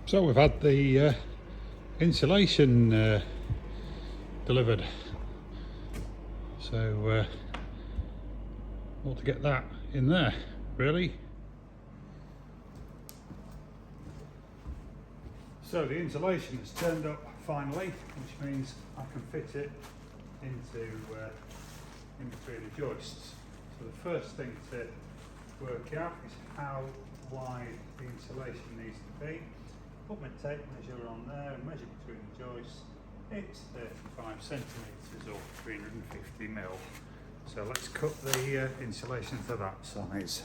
So we've had the insulation delivered, so ought to get that in there really. So the insulation has turned up finally, which means I can fit it into in between the joists. So the first thing to work out is how wide the insulation needs to be. Put my tape measure on there and measure between the joists. It's 35 centimetres or 350 mil. So let's cut the insulation to that size.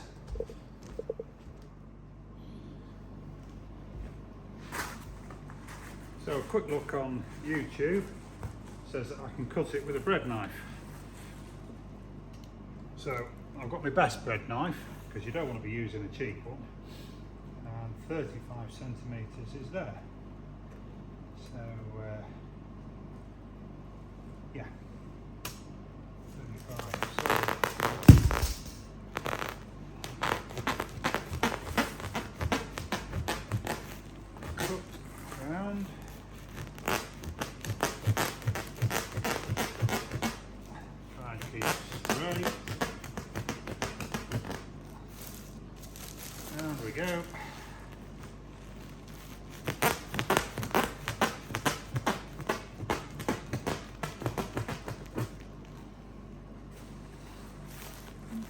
So a quick look on YouTube says that I can cut it with a bread knife. So I've got my best bread knife, because you don't want to be using a cheap one, and 35 centimetres is there. So yeah, 35. So cut round. Try and keep straight. There we go.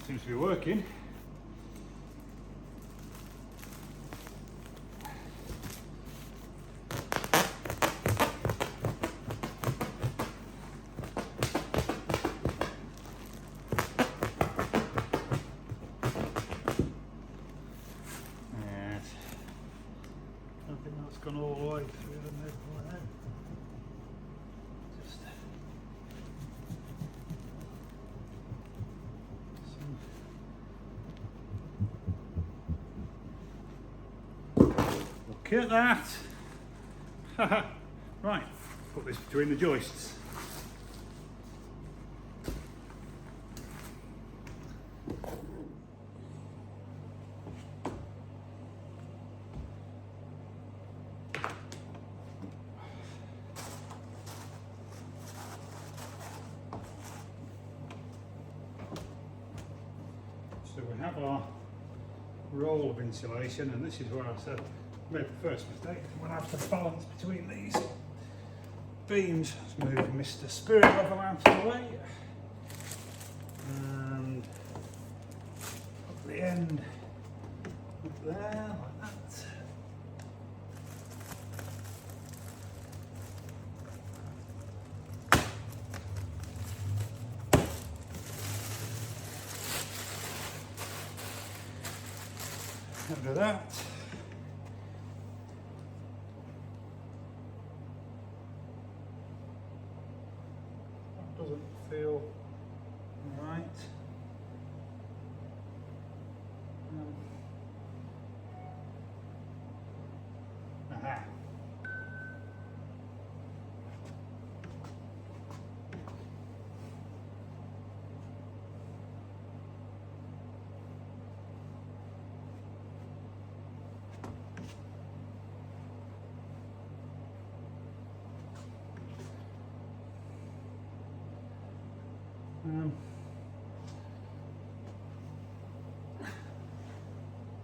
Seems to be working. I think that's gone all the way through the middle there. Just look at that. Right, put this between the joists. So we have our roll of insulation, and this is where I said I made the first mistake. I'm going to have to balance between these beams. Let's move Mr. Spirit Level out of the way, and put the end up there like that. After that, that doesn't feel right. Aha.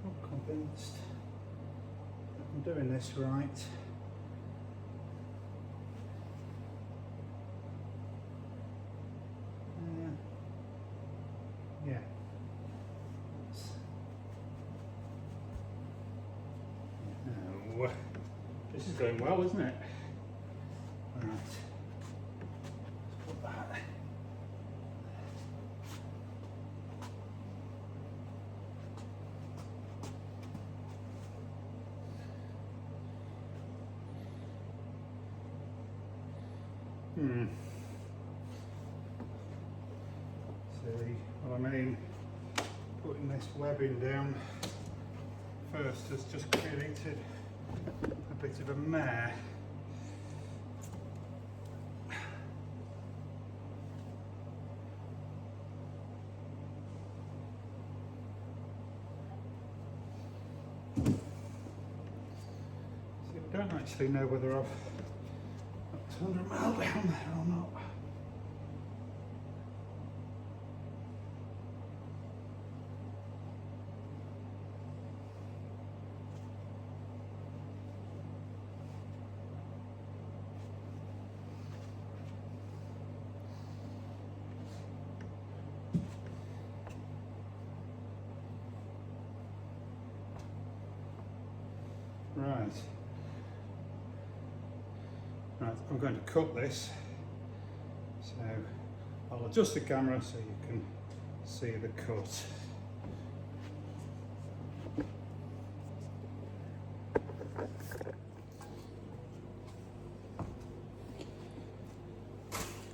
Not convinced that I'm doing this right. Yeah. No. This is going well, isn't it? Right. Let's put that. See what I mean? Putting this webbing down first has just created a bit of a mare. don't actually know whether I've got 100 mil down there or not. Right, I'm going to cut this, so I'll adjust the camera so you can see the cut.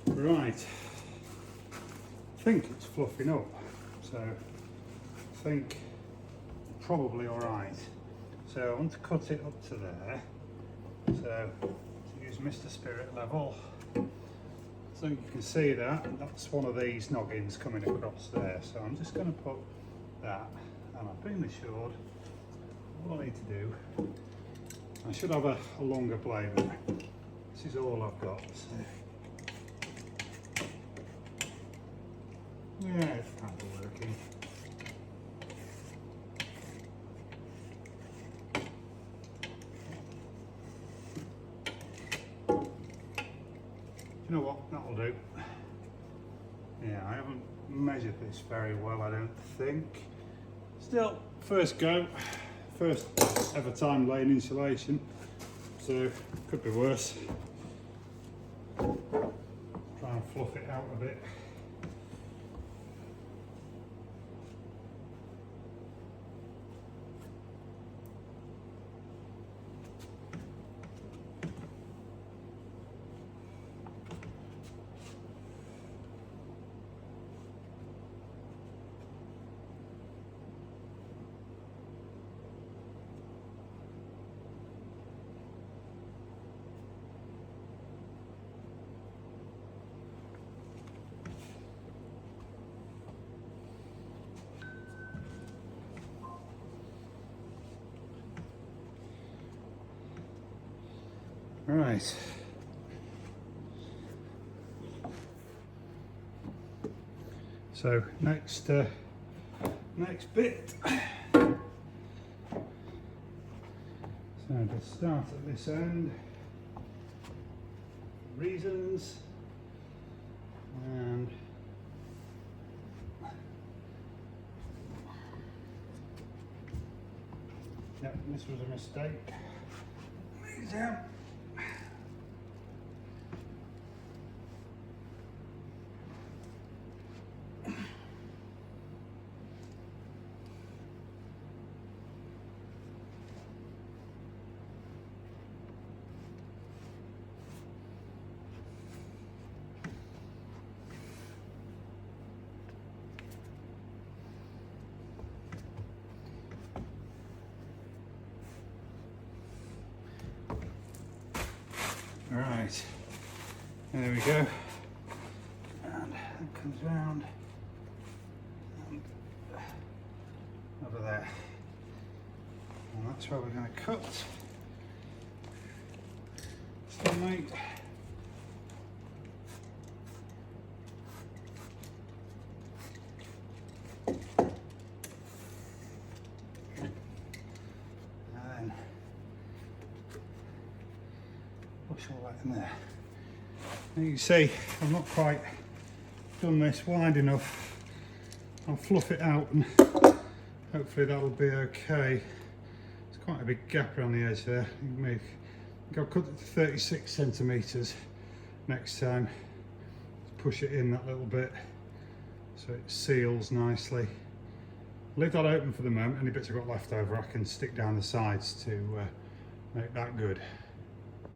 Right, I think it's fluffing up, so I think probably alright. So I want to cut it up to there, so to use Mr. Spirit level, so you can see that's one of these noggins coming across there. So I'm just going to put that, and I've been assured all I need to do, I should have a longer blade, but this is all I've got. So. Yeah, it's kind of working. You know what, that'll do. Yeah, I haven't measured this very well, I don't think. Still, first go, first ever time laying insulation, so could be worse. Try and fluff it out a bit. Right. So next bit. So to start at this end, reasons, and yeah, this was a mistake. These out. Right, there we go, and it comes round and over there, and that's where we're going to cut. Still mate. Push all that in there. Now you can see I've not quite done this wide enough. I'll fluff it out and hopefully that'll be okay. There's quite a big gap around the edge there. I'll cut it to 36 centimetres next time. Just push it in that little bit so it seals nicely. Leave that open for the moment. Any bits I've got left over I can stick down the sides to make that good.